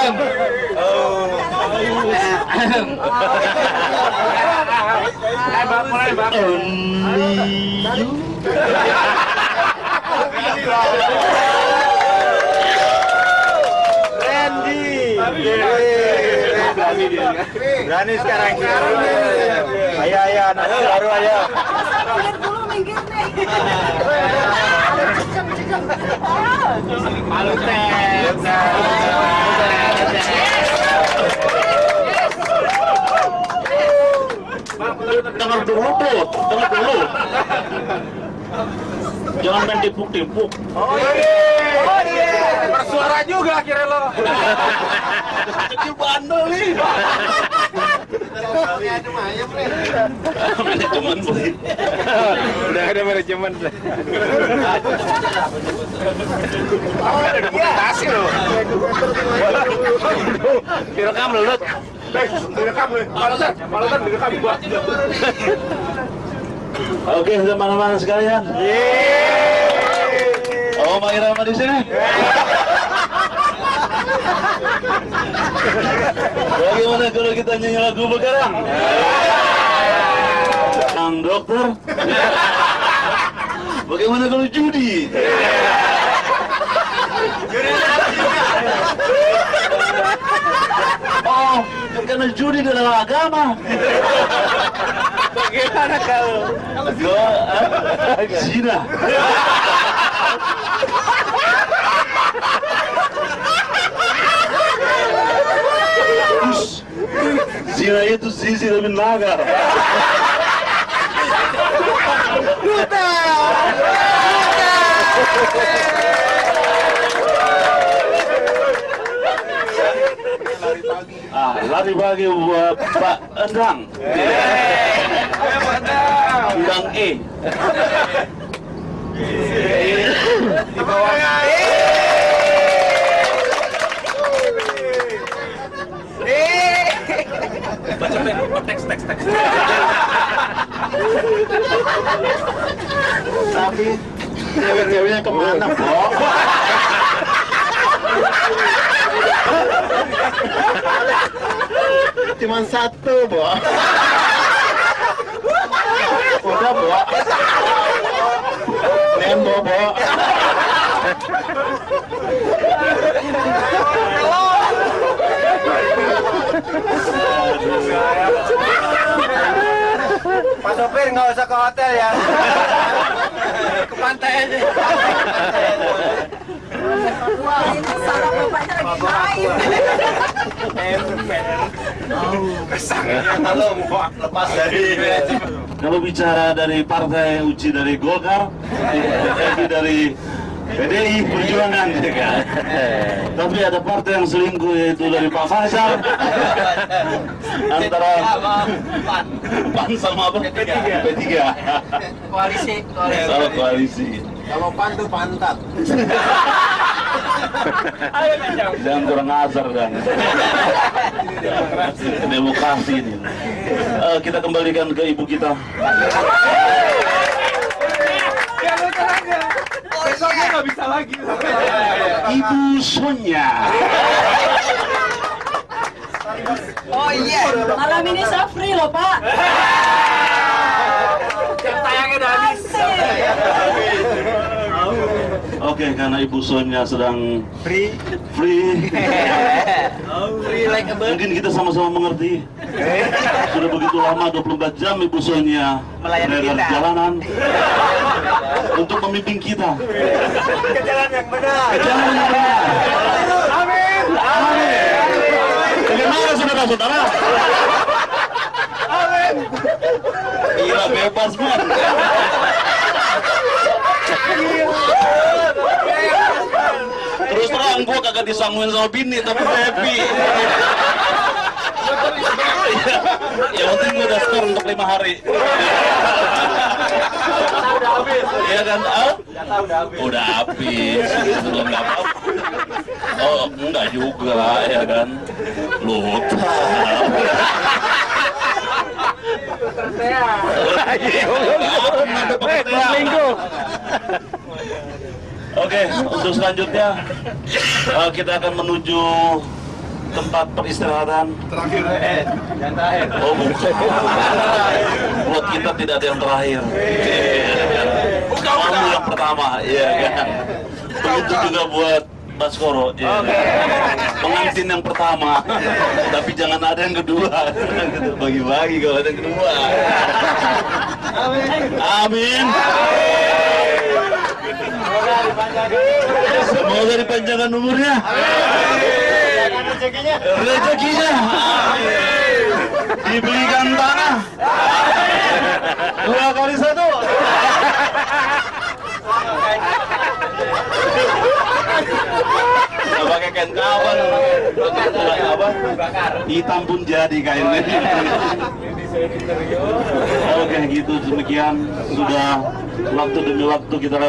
Randy. Berani sekarang. Ayo, anak baru ayo. Dulu minggir nih. Malu Dengar dulu tuh, dengar dulu. Jangan main tipuk-tipuk. Oh iya. Bersuara juga akhirnya lo. Kecil bandel nih. Manajemen beli. Udah ada manajemen. Ada dokumentasi loh. Direkam lo, Lut. Direkam nih. Malutan direkam gua. Oke, teman-teman sekalian. Oh, Mbak Irama di sini. Bagaimana kalau kita nyanyi lagu begarang? Sang dokter. Bagaimana kalau judi? Oh, karena judi adalah agama. Bagaimana kalau Zina. Zina itu sisi lebih nagar. Lari pagi buat Pak Endang. Endang E. di bawahnya? Teks. Tapi cewek-ceweknya kemana, Bo? Cuman satu, Bo. Udah, Bo. Nembo, Bo. Pak sopir nggak usah ke hotel ya. Ke pantai aja. Wah, ini salah bapaknya lagi main. Kesangnya kalau mau lepas dari. Kalau bicara dari partai Uci dari Golkar, Evi dari PDI Perjuangan, ya kan? Tapi ada partai yang selingkuh yaitu dari Pak Faisal antara PAN sama apa? P3. Koalisi. Salah koalisi. Kalau pan tuh pantat. Jangan kurang ajar dan demokrasi ini. Kita kembalikan ke ibu kita. Besoknya nggak bisa lagi. Ibu Sonia. Oh iya, malam ini saya free loh Pak. Yang tayangnya udah habis. Oke, karena Ibu Sonia sedang Free. free, Free like a bird. mungkin kita sama-sama mengerti. Sudah begitu lama 24 jam Ibu Sonia Melayani beredar kita. di jalanan untuk memimpin kita. Ke jalan yang benar. Jalan yang benar. Amin. Amin. Bagaimana saudara-saudara? Amin. Gila bebas man. Terus terang gua kagak disangguin sama bini tapi happy. Ya penting gua udah skor untuk 5 hari. Udah habis. Iya kan? Data udah habis. Udah habis. Belum nggak apa. Oh enggak juga ya kan? Lupa. Oke, untuk selanjutnya kita akan menuju tempat peristirahatan. Terakhir, yang terakhir. Oh bukan. Buat kita tidak ada yang terakhir. Kamu yang pertama, iya kan. Begitu juga buat Baskoro, ya. Pengantin yang pertama, tapi jangan ada yang kedua. Bagi-bagi kalau ada yang kedua. Amin. Semoga dipanjangkan umurnya. Rezekinya. Dibelikan tanah. 2 kali 1. Pakai kain kawan, apa? Hitam pun jadi kainnya. Oke, gitu demikian sudah waktu demi waktu kita lewat.